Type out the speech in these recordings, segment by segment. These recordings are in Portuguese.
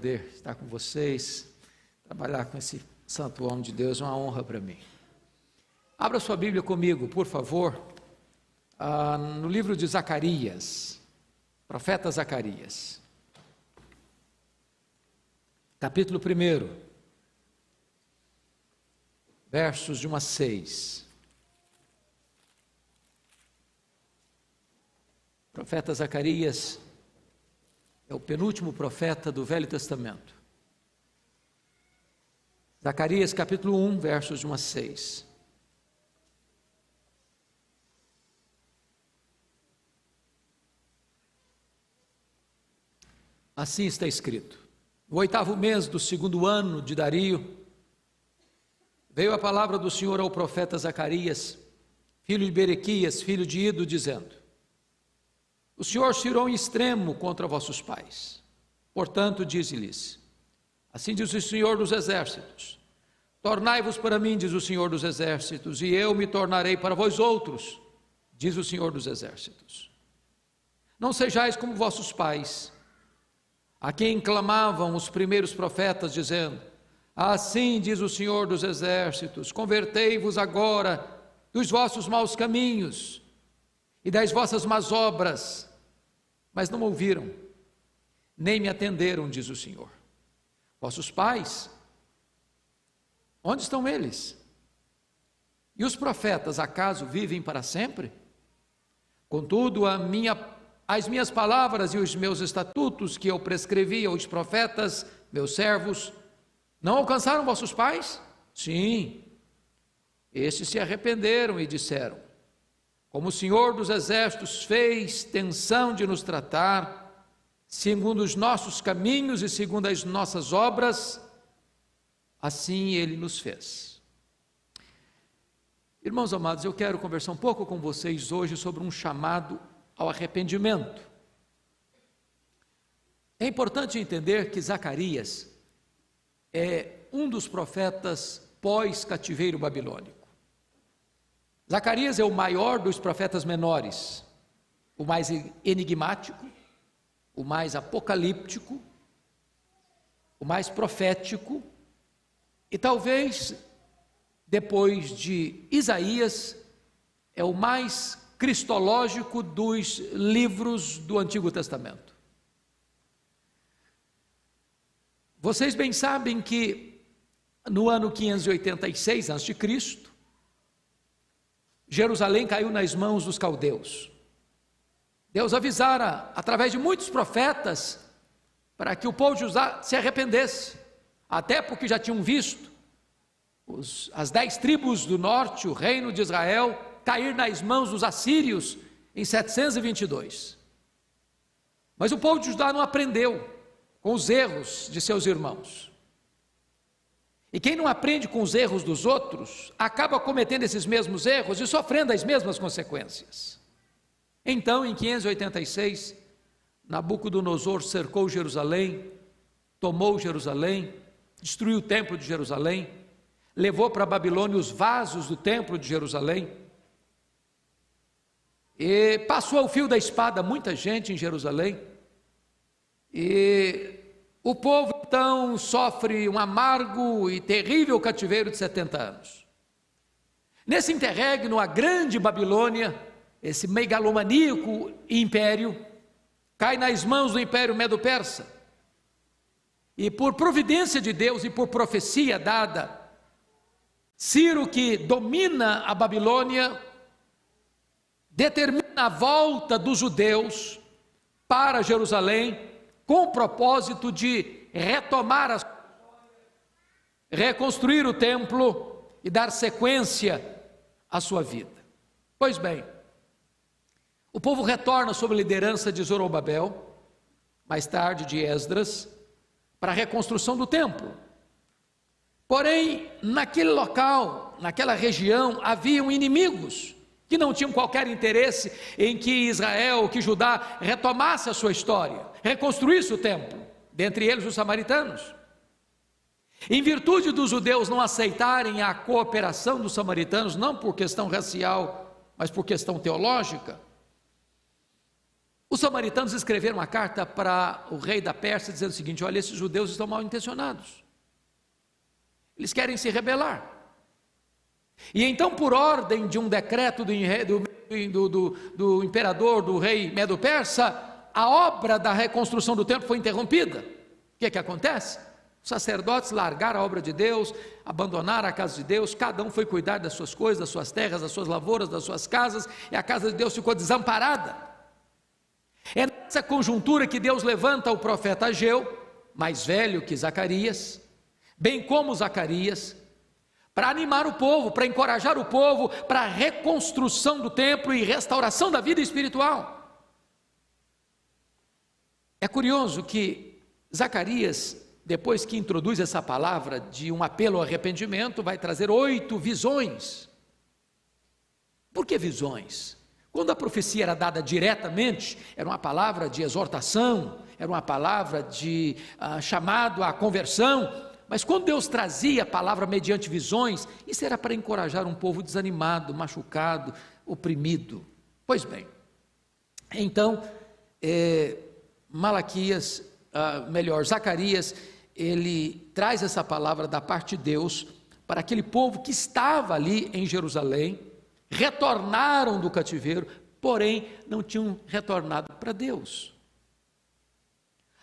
poder estar com vocês, trabalhar com esse santo homem de Deus, é uma honra para mim. Abra sua Bíblia comigo, por favor, no livro de Zacarias, profeta Zacarias, capítulo 1, versos de 1 a 6. O profeta Zacarias é o penúltimo profeta do Velho Testamento. Zacarias capítulo 1, versos de 1 a 6. Assim está escrito: no 8º mês do 2º ano de Dario, veio a palavra do Senhor ao profeta Zacarias, filho de Berequias, filho de Ido, dizendo: o Senhor se irou em extremo contra vossos pais. Portanto, dize-lhes: assim diz o Senhor dos Exércitos: tornai-vos para mim, diz o Senhor dos Exércitos, e eu me tornarei para vós outros, diz o Senhor dos Exércitos. Não sejais como vossos pais, a quem clamavam os primeiros profetas, dizendo: assim diz o Senhor dos Exércitos, convertei-vos agora dos vossos maus caminhos e das vossas más obras. Mas não ouviram, nem me atenderam, diz o Senhor. Vossos pais, onde estão eles? E os profetas, acaso vivem para sempre? Contudo, as minhas palavras e os meus estatutos que eu prescrevi aos profetas, meus servos, não alcançaram vossos pais? Sim, estes se arrependeram e disseram: como o Senhor dos Exércitos fez tensão de nos tratar, segundo os nossos caminhos e segundo as nossas obras, assim Ele nos fez. Irmãos amados, eu quero conversar um pouco com vocês hoje sobre um chamado ao arrependimento. É importante entender que Zacarias é um dos profetas pós-cativeiro babilônico. Zacarias é o maior dos profetas menores, o mais enigmático, o mais apocalíptico, o mais profético, e talvez, depois de Isaías, é o mais cristológico dos livros do Antigo Testamento. Vocês bem sabem que no ano 586 a.C., Jerusalém caiu nas mãos dos caldeus. Deus avisara, através de muitos profetas, para que o povo de Judá se arrependesse, até porque já tinham visto as 10 tribos do norte, o reino de Israel, cair nas mãos dos assírios em 722. Mas o povo de Judá não aprendeu com os erros de seus irmãos. E quem não aprende com os erros dos outros, acaba cometendo esses mesmos erros e sofrendo as mesmas consequências. Então, em 586, Nabucodonosor cercou Jerusalém, tomou Jerusalém, destruiu o templo de Jerusalém, levou para a Babilônia os vasos do templo de Jerusalém, e passou ao fio da espada muita gente em Jerusalém, e o povo então sofre um amargo e terrível cativeiro de 70 anos. Nesse interregno, a grande Babilônia, esse megalomaníaco império, cai nas mãos do Império Medo-Persa. E por providência de Deus e por profecia dada, Ciro, que domina a Babilônia, determina a volta dos judeus para Jerusalém, com o propósito de retomar reconstruir o templo e dar sequência à sua vida. Pois bem, o povo retorna sob a liderança de Zorobabel, mais tarde de Esdras, para a reconstrução do templo. Porém, naquele local, naquela região, haviam inimigos que não tinham qualquer interesse em que Israel, que Judá retomasse a sua história, reconstruísse o templo, dentre eles os samaritanos. Em virtude dos judeus não aceitarem a cooperação dos samaritanos, não por questão racial, mas por questão teológica, Os samaritanos escreveram uma carta para o rei da Pérsia dizendo o seguinte: olha, esses judeus estão mal intencionados, eles querem se rebelar. E então, por ordem de um decreto do imperador, do rei Medo-Persa, a obra da reconstrução do templo foi interrompida. O que acontece? Os sacerdotes largaram a obra de Deus, abandonaram a casa de Deus, cada um foi cuidar das suas coisas, das suas terras, das suas lavouras, das suas casas, e a casa de Deus ficou desamparada. É nessa conjuntura que Deus levanta o profeta Ageu, mais velho que Zacarias, bem como Zacarias, para animar o povo, para encorajar o povo, para a reconstrução do templo e restauração da vida espiritual. É curioso que Zacarias, depois que introduz essa palavra de um apelo ao arrependimento, vai trazer 8 visões. Por que visões? Quando a profecia era dada diretamente, era uma palavra de exortação, era uma palavra de chamado à conversão, mas quando Deus trazia a palavra mediante visões, isso era para encorajar um povo desanimado, machucado, oprimido. Pois bem, então, Zacarias, ele traz essa palavra da parte de Deus para aquele povo que estava ali em Jerusalém, retornaram do cativeiro, porém não tinham retornado para Deus.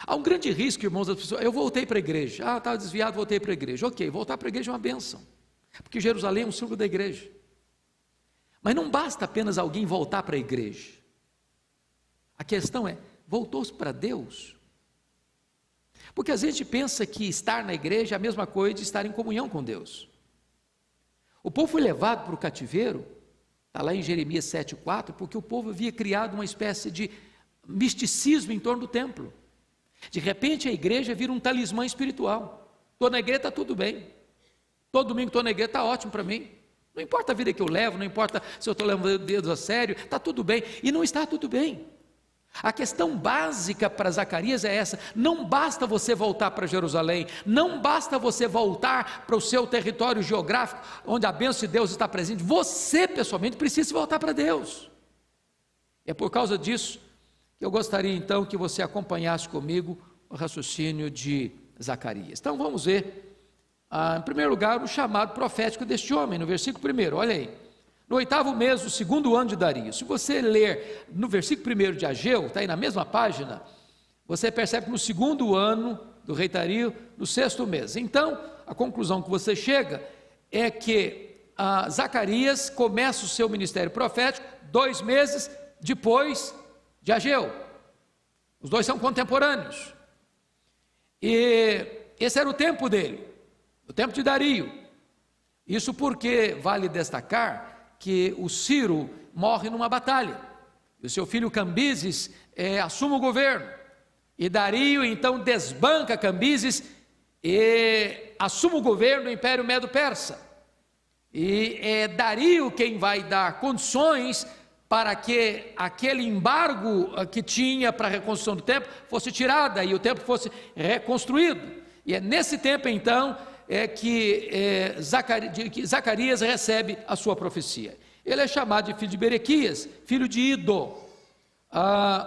Há um grande risco, irmãos, das pessoas: eu voltei para a igreja, estava desviado, voltei para a igreja. Ok, voltar para a igreja é uma bênção, porque Jerusalém é um símbolo da igreja. Mas não basta apenas alguém voltar para a igreja. A questão é: voltou-se para Deus? Porque a gente pensa que estar na igreja é a mesma coisa de estar em comunhão com Deus. O povo foi levado para o cativeiro, está lá em Jeremias 7,4, porque o povo havia criado uma espécie de misticismo em torno do templo. De repente a igreja vira um talismã espiritual. Estou na igreja, está tudo bem. Todo domingo estou na igreja, está ótimo para mim. Não importa a vida que eu levo, não importa se eu estou levando Deus a sério, está tudo bem. E não está tudo bem. A questão básica para Zacarias é essa: não basta você voltar para Jerusalém, não basta você voltar para o seu território geográfico, onde a bênção de Deus está presente, você pessoalmente precisa voltar para Deus. É por causa disso que eu gostaria então que você acompanhasse comigo o raciocínio de Zacarias. Então vamos ver, em primeiro lugar, o chamado profético deste homem, no versículo 1, olha aí. No 8º mês, do 2º ano de Dario. Se você ler no versículo 1 de Ageu, está aí na mesma página, você percebe que no 2º ano do rei Dario, no 6º mês. Então, a conclusão que você chega é que Zacarias começa o seu ministério profético 2 meses depois de Ageu. Os dois são contemporâneos. E esse era o tempo dele, o tempo de Dario. Isso porque vale destacar que o Ciro morre numa batalha, e o seu filho Cambises assume o governo, e Dario então desbanca Cambises e assume o governo do Império Medo-Persa, e é Dario quem vai dar condições para que aquele embargo que tinha para a reconstrução do templo fosse tirada, e o templo fosse reconstruído. E é nesse tempo então que Zacarias recebe a sua profecia. Ele é chamado de filho de Berequias, filho de Ido.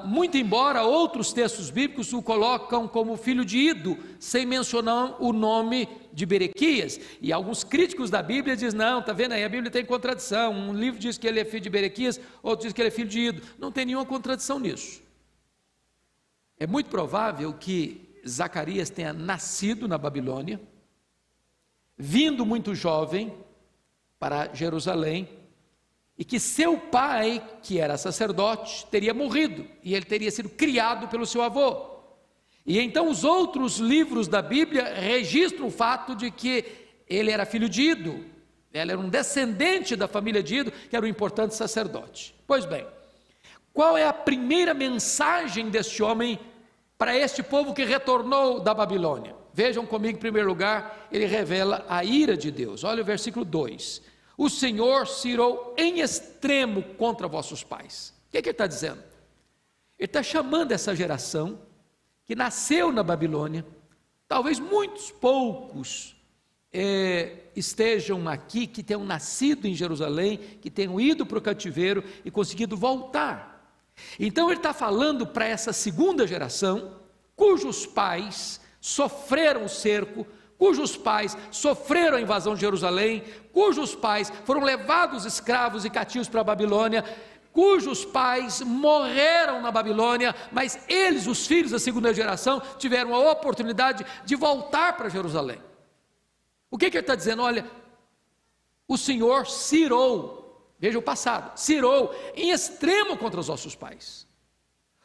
Muito embora outros textos bíblicos o colocam como filho de Ido, sem mencionar o nome de Berequias. E alguns críticos da Bíblia dizem: não, está vendo aí, a Bíblia tem contradição. Um livro diz que ele é filho de Berequias, outro diz que ele é filho de Ido. Não tem nenhuma contradição nisso. É muito provável que Zacarias tenha nascido na Babilônia, vindo muito jovem para Jerusalém, e que seu pai, que era sacerdote, teria morrido, e ele teria sido criado pelo seu avô. E então os outros livros da Bíblia registram o fato de que ele era filho de Ido, ele era um descendente da família de Ido, que era um importante sacerdote. Pois bem, qual é a primeira mensagem deste homem para este povo que retornou da Babilônia? Vejam comigo, em primeiro lugar, ele revela a ira de Deus. Olha o versículo 2: o Senhor se irou em extremo contra vossos pais. O que ele está dizendo? Ele está chamando essa geração que nasceu na Babilônia, talvez muitos poucos estejam aqui, que tenham nascido em Jerusalém, que tenham ido para o cativeiro e conseguido voltar. Então ele está falando para essa segunda geração, cujos pais sofreram o cerco, cujos pais sofreram a invasão de Jerusalém, cujos pais foram levados escravos e cativos para a Babilônia, cujos pais morreram na Babilônia, mas eles, os filhos da segunda geração, tiveram a oportunidade de voltar para Jerusalém. O que ele está dizendo? Olha, o Senhor cirou, veja o passado, cirou em extremo contra os nossos pais.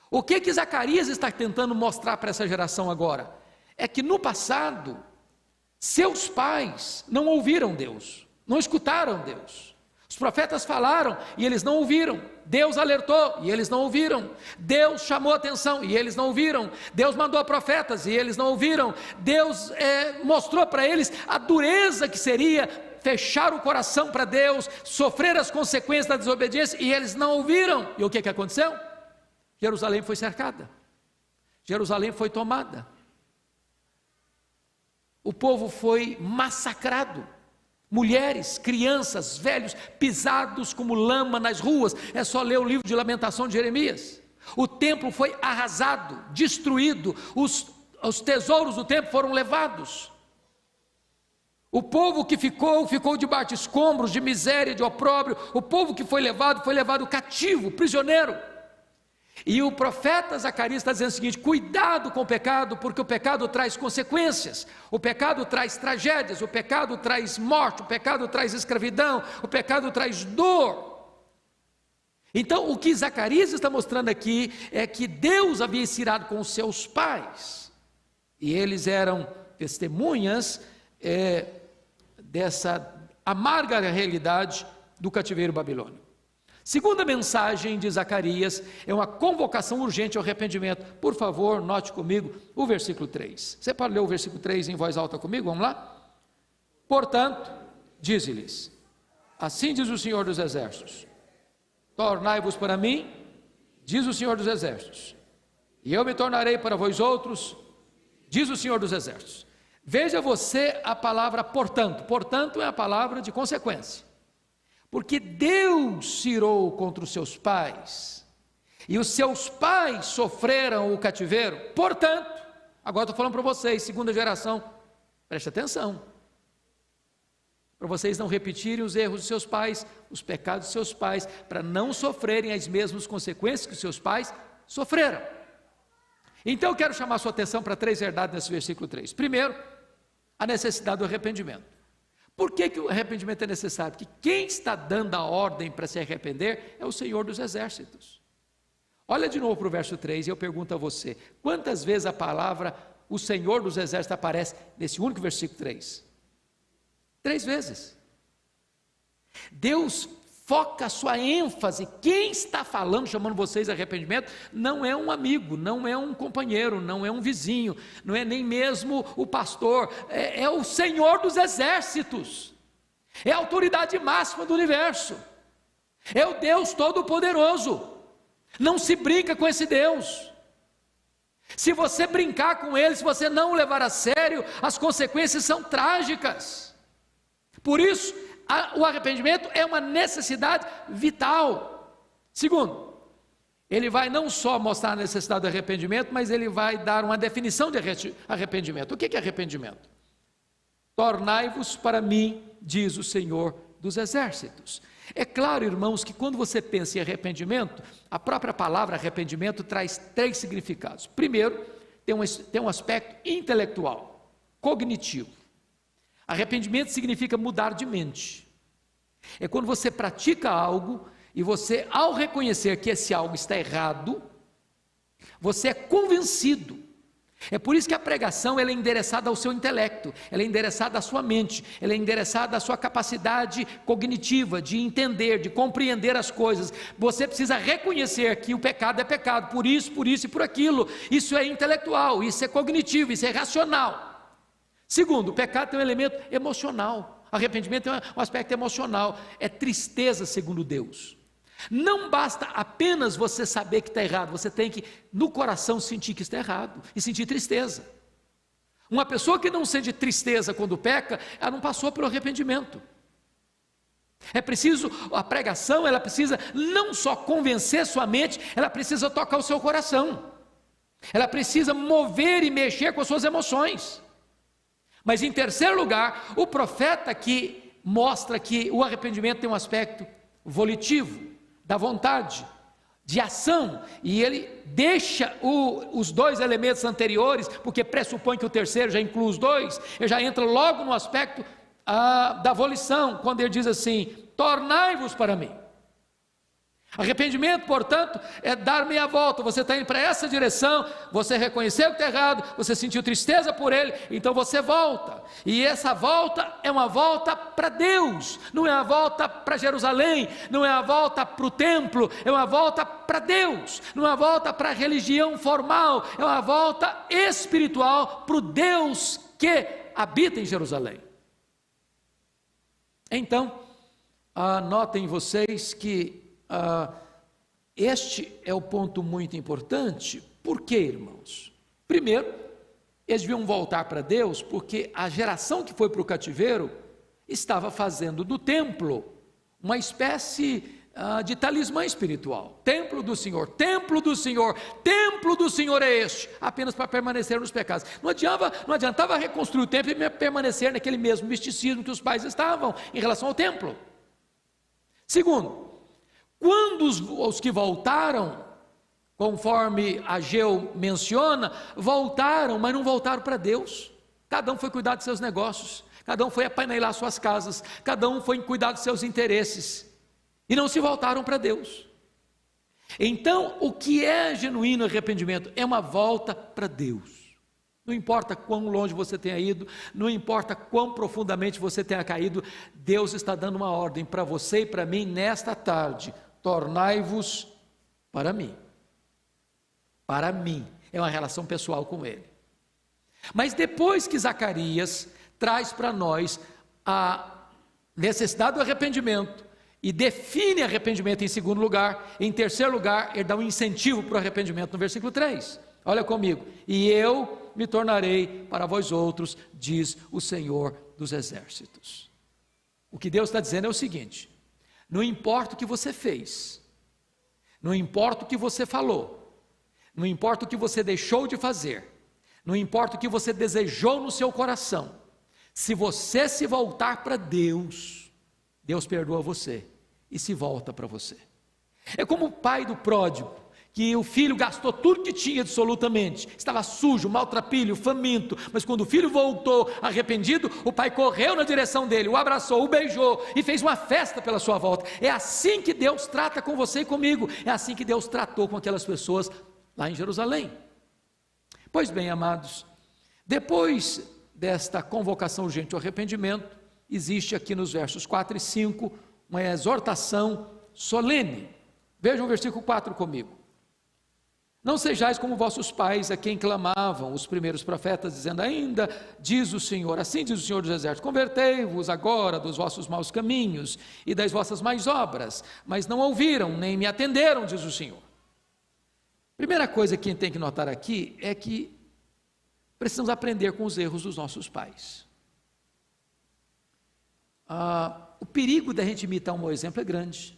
O que Zacarias está tentando mostrar para essa geração agora? É que no passado, seus pais não ouviram Deus, não escutaram Deus. Os profetas falaram e eles não ouviram. Deus alertou e eles não ouviram. Deus chamou atenção e eles não ouviram. Deus mandou profetas e eles não ouviram. Deus mostrou para eles a dureza que seria fechar o coração para Deus, sofrer as consequências da desobediência, e eles não ouviram. E o que aconteceu? Jerusalém foi cercada, Jerusalém foi tomada, o povo foi massacrado, mulheres, crianças, velhos, pisados como lama nas ruas. É só ler o livro de Lamentação de Jeremias. O templo foi arrasado, destruído, os tesouros do templo foram levados. O povo que ficou debaixo de escombros, de miséria, de opróbrio. O povo que foi levado cativo, prisioneiro. E o profeta Zacarias está dizendo o seguinte: cuidado com o pecado, porque o pecado traz consequências, o pecado traz tragédias, o pecado traz morte, o pecado traz escravidão, o pecado traz dor. Então o que Zacarias está mostrando aqui é que Deus havia se irado com os seus pais, e eles eram testemunhas dessa amarga realidade do cativeiro babilônico. Segunda mensagem de Zacarias é uma convocação urgente ao arrependimento. Por favor, note comigo o versículo 3. Você pode ler o versículo 3 em voz alta comigo? Vamos lá? Portanto, dize-lhes: assim diz o Senhor dos Exércitos, tornai-vos para mim, diz o Senhor dos Exércitos, e eu me tornarei para vós outros, diz o Senhor dos Exércitos. Veja você a palavra portanto. Portanto é a palavra de consequência. Porque Deus se irou contra os seus pais, e os seus pais sofreram o cativeiro. Portanto, agora estou falando para vocês, segunda geração, preste atenção, para vocês não repetirem os erros dos seus pais, os pecados dos seus pais, para não sofrerem as mesmas consequências que os seus pais sofreram. Então eu quero chamar a sua atenção para 3 verdades nesse versículo 3. Primeiro, a necessidade do arrependimento. Por que o arrependimento é necessário? Porque quem está dando a ordem para se arrepender é o Senhor dos Exércitos. Olha de novo para o verso 3 e eu pergunto a você: quantas vezes a palavra o Senhor dos Exércitos aparece nesse único versículo 3? 3 vezes. Deus foca a sua ênfase. Quem está falando, chamando vocês a arrependimento, não é um amigo, não é um companheiro, não é um vizinho, não é nem mesmo o pastor, é o Senhor dos Exércitos, é a autoridade máxima do universo, é o Deus Todo-Poderoso. Não se brinca com esse Deus. Se você brincar com ele, se você não o levar a sério, as consequências são trágicas. Por isso, o arrependimento é uma necessidade vital. Segundo, ele vai não só mostrar a necessidade do arrependimento, mas ele vai dar uma definição de arrependimento. O que é arrependimento? Tornai-vos para mim, diz o Senhor dos Exércitos. É claro, irmãos, que quando você pensa em arrependimento, a própria palavra arrependimento traz 3 significados. Primeiro, tem um aspecto intelectual, cognitivo. Arrependimento significa mudar de mente. É quando você pratica algo e você, ao reconhecer que esse algo está errado, você é convencido. É por isso que a pregação ela é endereçada ao seu intelecto, ela é endereçada à sua mente, ela é endereçada à sua capacidade cognitiva de entender, de compreender as coisas. Você precisa reconhecer que o pecado é pecado, por isso e por aquilo. Isso é intelectual, isso é cognitivo, isso é racional. Segundo, o pecado tem um elemento emocional. Arrependimento tem um aspecto emocional, é tristeza segundo Deus. Não basta apenas você saber que está errado, você tem que no coração sentir que está errado e sentir tristeza. Uma pessoa que não sente tristeza quando peca, ela não passou pelo arrependimento. É preciso, a pregação, ela precisa não só convencer sua mente, ela precisa tocar o seu coração. Ela precisa mover e mexer com as suas emoções. Mas em terceiro lugar, o profeta aqui mostra que o arrependimento tem um aspecto volitivo, da vontade, de ação, e ele deixa os dois elementos anteriores, porque pressupõe que o terceiro já inclui os dois, ele já entra logo no aspecto da volição, quando ele diz assim: tornai-vos para mim. Arrependimento, portanto, é dar meia volta. Você está indo para essa direção, você reconheceu que está errado, você sentiu tristeza por ele, então você volta, e essa volta é uma volta para Deus, não é uma volta para Jerusalém, não é uma volta para o templo, é uma volta para Deus, não é uma volta para a religião formal, é uma volta espiritual para o Deus que habita em Jerusalém. Então, notem vocês que este é o ponto muito importante. Por quê, irmãos? Primeiro, eles deviam voltar para Deus, porque a geração que foi para o cativeiro estava fazendo do templo uma espécie de talismã espiritual. Templo do Senhor, templo do Senhor, templo do Senhor é este, apenas para permanecer nos pecados. Não adiantava reconstruir o templo e permanecer naquele mesmo misticismo que os pais estavam em relação ao templo. Segundo, quando os que voltaram, conforme Ageu menciona, voltaram, mas não voltaram para Deus. Cada um foi cuidar de seus negócios, cada um foi apanelar suas casas, cada um foi cuidar de seus interesses, e não se voltaram para Deus. Então, o que é genuíno arrependimento? É uma volta para Deus. Não importa quão longe você tenha ido, não importa quão profundamente você tenha caído, Deus está dando uma ordem para você e para mim nesta tarde: tornai-vos para mim. Para mim, é uma relação pessoal com Ele. Mas depois que Zacarias traz para nós a necessidade do arrependimento e define arrependimento em segundo lugar, em terceiro lugar, ele dá um incentivo para o arrependimento no versículo 3. Olha comigo: e eu me tornarei para vós outros, diz o Senhor dos Exércitos. O que Deus está dizendo é o seguinte: não importa o que você fez, não importa o que você falou, não importa o que você deixou de fazer, não importa o que você desejou no seu coração, se você se voltar para Deus, Deus perdoa você e se volta para você. É como o pai do pródigo, que o filho gastou tudo que tinha absolutamente, estava sujo, maltrapilho, faminto, mas quando o filho voltou arrependido, o pai correu na direção dele, o abraçou, o beijou e fez uma festa pela sua volta. É assim que Deus trata com você e comigo, é assim que Deus tratou com aquelas pessoas lá em Jerusalém. Pois bem, amados, depois desta convocação urgente ao arrependimento, existe aqui nos versos 4 e 5 uma exortação solene. Vejam o versículo 4 comigo: não sejais como vossos pais, a quem clamavam os primeiros profetas, dizendo: ainda diz o Senhor, assim diz o Senhor dos Exércitos, convertei-vos agora dos vossos maus caminhos e das vossas más obras, mas não ouviram, nem me atenderam, diz o Senhor. Primeira coisa que a gente tem que notar aqui é que precisamos aprender com os erros dos nossos pais. O perigo da gente imitar um mau exemplo é grande.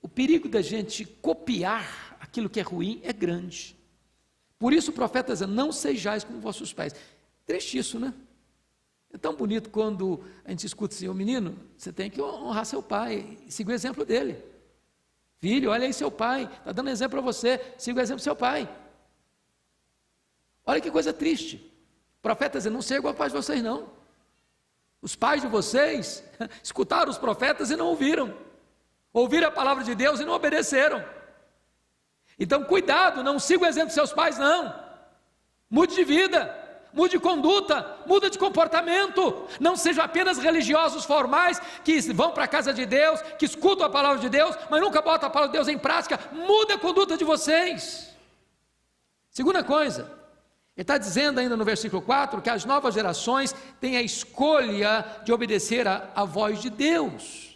O perigo da gente copiar aquilo que é ruim é grande. Por isso o profeta diz: não sejais como vossos pais. Triste isso, né? É tão bonito quando a gente escuta assim: ô menino, você tem que honrar seu pai e seguir o exemplo dele. Filho, olha aí seu pai, está dando exemplo para você, siga o exemplo do seu pai. Olha que coisa triste. O profeta diz: não seja igual aos pais de vocês não. Os pais de vocês escutaram os profetas e não ouviram. Ouviram a palavra de Deus e não obedeceram. Então cuidado, não siga o exemplo dos seus pais não. Mude de vida, mude de conduta, muda de comportamento. Não sejam apenas religiosos formais que vão para a casa de Deus, que escutam a palavra de Deus, mas nunca botam a palavra de Deus em prática. Muda a conduta de vocês. Segunda coisa, ele está dizendo ainda no versículo 4 que as novas gerações têm a escolha de obedecer à voz de Deus.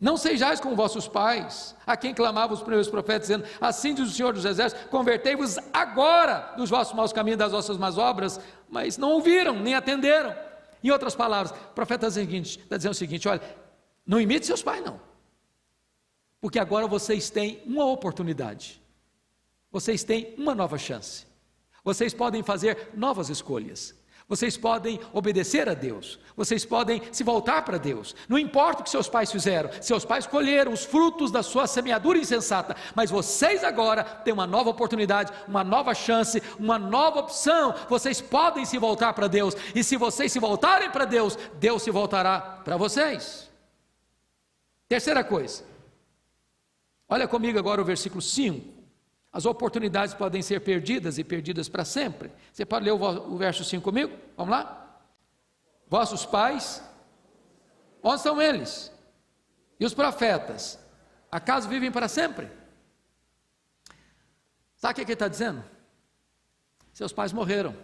Não sejais como vossos pais, a quem clamavam os primeiros profetas, dizendo: assim diz o Senhor dos Exércitos, convertei-vos agora dos vossos maus caminhos, das vossas más obras, mas não ouviram, nem atenderam. Em outras palavras, o profeta está dizendo o seguinte: olha, não imite seus pais não, porque agora vocês têm uma oportunidade, vocês têm uma nova chance, vocês podem fazer novas escolhas, vocês podem obedecer a Deus, vocês podem se voltar para Deus. Não importa o que seus pais fizeram, seus pais colheram os frutos da sua semeadura insensata, mas vocês agora têm uma nova oportunidade, uma nova chance, uma nova opção. Vocês podem se voltar para Deus, e se vocês se voltarem para Deus, Deus se voltará para vocês. Terceira coisa, olha comigo agora o versículo 5. As oportunidades podem ser perdidas e perdidas para sempre. Você pode ler o verso 5 comigo? Vamos lá? Vossos pais, onde estão eles? E os profetas, acaso vivem para sempre? Sabe o que ele está dizendo? Seus pais morreram.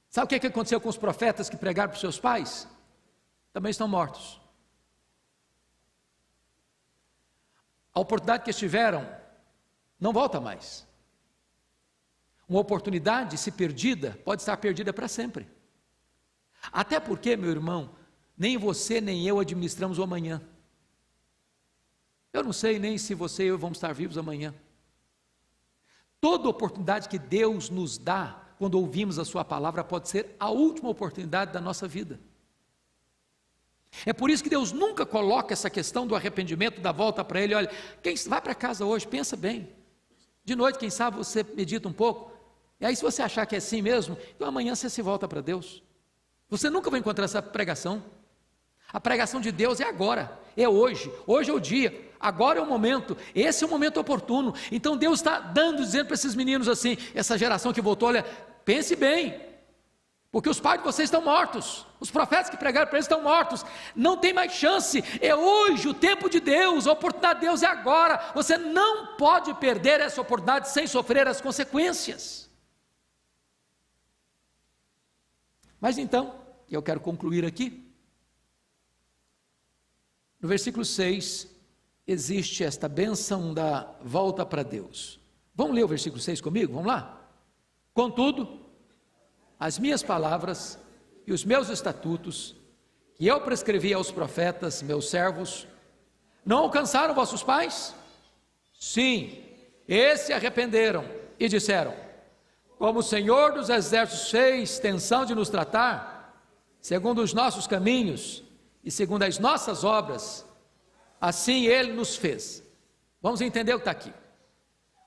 Sabe o que aconteceu com os profetas que pregaram para os seus pais? Também estão mortos. A oportunidade que eles tiveram não volta mais. Uma oportunidade, se perdida, pode estar perdida para sempre. Até porque, meu irmão, nem você nem eu administramos o amanhã. Eu não sei nem se você e eu vamos estar vivos amanhã. Toda oportunidade que Deus nos dá, quando ouvimos a sua palavra, pode ser a última oportunidade da nossa vida. É por isso que Deus nunca coloca essa questão do arrependimento, da volta para Ele. Olha, quem vai para casa hoje, pensa bem, de noite quem sabe você medita um pouco, e aí se você achar que é assim mesmo, então amanhã você se volta para Deus. Você nunca vai encontrar essa pregação. A pregação de Deus é agora, é hoje é o dia, agora é o momento, esse é o momento oportuno. Então Deus está dizendo para esses meninos assim, essa geração que voltou: olha, pense bem, porque os pais de vocês estão mortos, os profetas que pregaram para eles estão mortos, não tem mais chance, é hoje o tempo de Deus, a oportunidade de Deus é agora, você não pode perder essa oportunidade sem sofrer as consequências. Mas então, eu quero concluir aqui, no versículo 6, existe esta bênção da volta para Deus. Vamos ler o versículo 6 comigo? Vamos lá? Contudo, as minhas palavras e os meus estatutos, que eu prescrevi aos profetas, meus servos, não alcançaram vossos pais? Sim, esses se arrependeram e disseram: como o Senhor dos exércitos fez extensão de nos tratar, segundo os nossos caminhos e segundo as nossas obras, assim Ele nos fez. Vamos entender o que está aqui.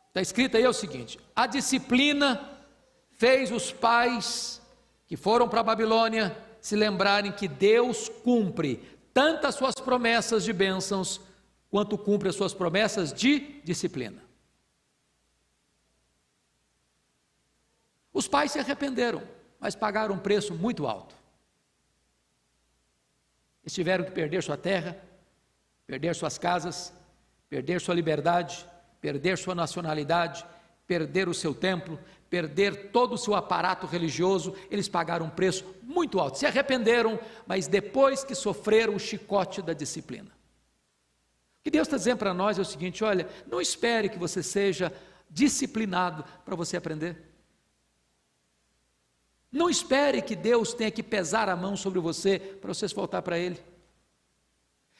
Está escrito aí o seguinte: a disciplina fez os pais que foram para a Babilônia se lembrarem que Deus cumpre tanto as suas promessas de bênçãos, quanto cumpre as suas promessas de disciplina. Os pais se arrependeram, mas pagaram um preço muito alto. Eles tiveram que perder sua terra, perder suas casas, perder sua liberdade, perder sua nacionalidade, perder o seu templo, perder todo o seu aparato religioso. Eles pagaram um preço muito alto, se arrependeram, mas depois que sofreram o chicote da disciplina. O que Deus está dizendo para nós é o seguinte: olha, não espere que você seja disciplinado para você aprender. Não espere que Deus tenha que pesar a mão sobre você para você voltar para Ele.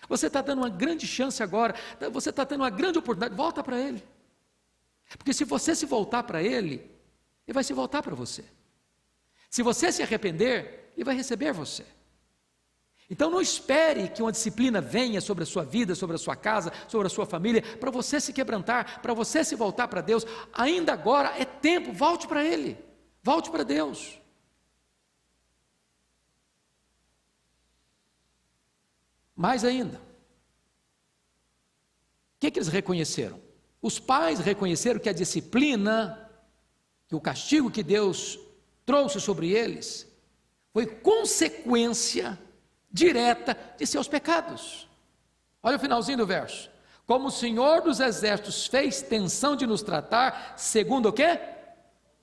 Você está dando uma grande chance agora, você está tendo uma grande oportunidade, volta para Ele. Porque se você se voltar para Ele, Ele vai se voltar para você. Se você se arrepender, Ele vai receber você. Então não espere que uma disciplina venha sobre a sua vida, sobre a sua casa, sobre a sua família, para você se quebrantar, para você se voltar para Deus. Ainda agora é tempo, volte para Ele, volte para Deus. Mais ainda, o que eles reconheceram? Os pais reconheceram que a disciplina, que o castigo que Deus trouxe sobre eles, foi consequência direta de seus pecados. Olha o finalzinho do verso: como o Senhor dos exércitos fez extensão de nos tratar, segundo o quê?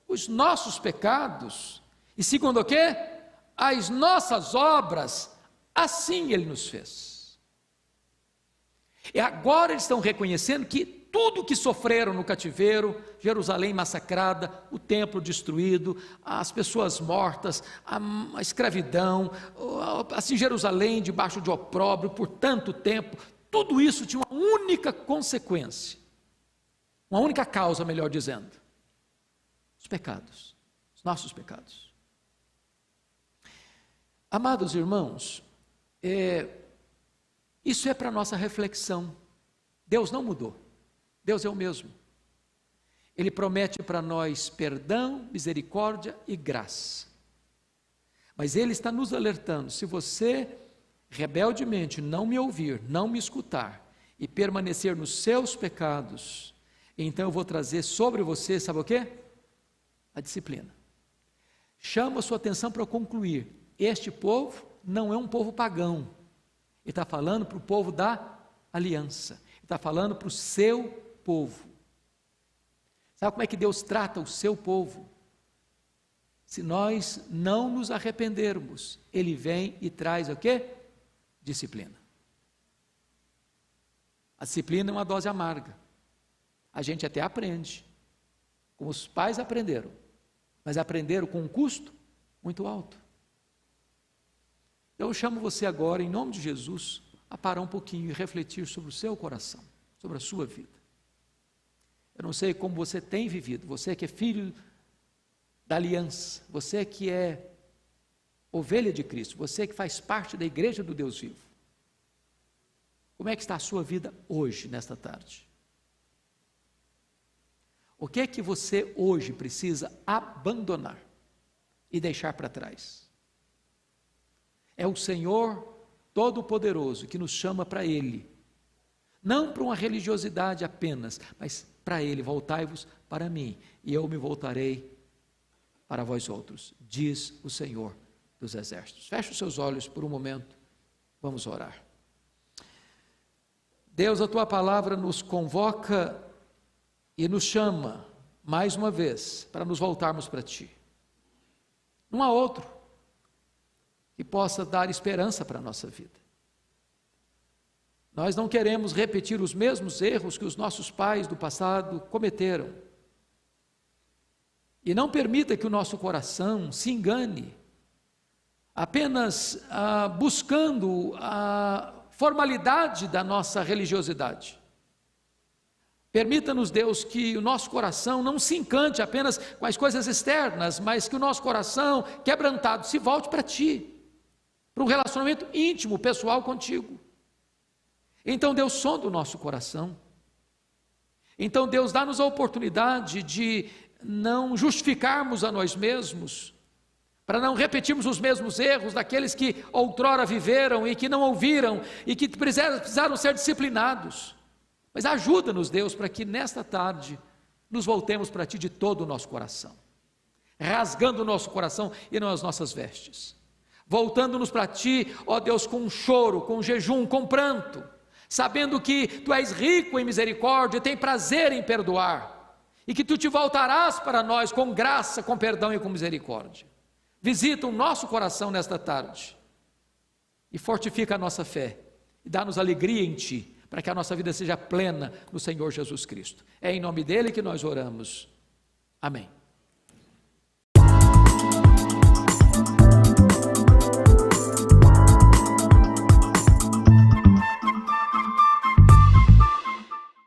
Os nossos pecados, e segundo o quê? As nossas obras, assim Ele nos fez. E agora eles estão reconhecendo que tudo que sofreram no cativeiro, Jerusalém massacrada, o templo destruído, as pessoas mortas, a escravidão, assim Jerusalém debaixo de opróbrio por tanto tempo, tudo isso tinha uma única consequência, uma única causa, melhor dizendo: os pecados, os nossos pecados. Amados irmãos, isso é para nossa reflexão. Deus não mudou, Deus é o mesmo. Ele promete para nós perdão, misericórdia e graça. Mas Ele está nos alertando: se você rebeldemente não me ouvir, não me escutar e permanecer nos seus pecados, então eu vou trazer sobre você, sabe o quê? A disciplina. Chamo a sua atenção para eu concluir: este povo não é um povo pagão. Ele está falando para o povo da aliança. Ele está falando para o seu povo. Sabe como é que Deus trata o seu povo? Se nós não nos arrependermos, Ele vem e traz o quê? Disciplina. A disciplina é uma dose amarga. A gente até aprende, como os pais aprenderam, mas aprenderam com um custo muito alto. Eu chamo você agora, em nome de Jesus, a parar um pouquinho e refletir sobre o seu coração, sobre a sua vida. Eu não sei como você tem vivido, você que é filho da aliança, você que é ovelha de Cristo, você que faz parte da igreja do Deus vivo. Como é que está a sua vida hoje, nesta tarde? O que é que você hoje precisa abandonar e deixar para trás? É o Senhor Todo-Poderoso que nos chama para Ele, não para uma religiosidade apenas, mas para Ele: voltai-vos para mim, e eu me voltarei para vós outros, diz o Senhor dos Exércitos. Feche os seus olhos por um momento, vamos orar. Deus, a Tua palavra nos convoca e nos chama, mais uma vez, para nos voltarmos para Ti. Não há outro que possa dar esperança para a nossa vida. Nós não queremos repetir os mesmos erros que os nossos pais do passado cometeram. E não permita que o nosso coração se engane, apenas buscando a formalidade da nossa religiosidade. Permita-nos, Deus, que o nosso coração não se encante apenas com as coisas externas, mas que o nosso coração, quebrantado, se volte para Ti, para um relacionamento íntimo, pessoal contigo. Então, Deus, sonda o nosso coração. Então, Deus, dá-nos a oportunidade de não justificarmos a nós mesmos, para não repetirmos os mesmos erros daqueles que outrora viveram e que não ouviram e que precisaram ser disciplinados. Mas ajuda-nos, Deus, para que nesta tarde nos voltemos para Ti de todo o nosso coração, rasgando o nosso coração e não as nossas vestes, voltando-nos para Ti, ó Deus, com um choro, com um jejum, com pranto, sabendo que Tu és rico em misericórdia e tem prazer em perdoar, e que Tu te voltarás para nós com graça, com perdão e com misericórdia. Visita o nosso coração nesta tarde e fortifica a nossa fé e dá-nos alegria em Ti, para que a nossa vida seja plena no Senhor Jesus Cristo. É em nome dEle que nós oramos. Amém.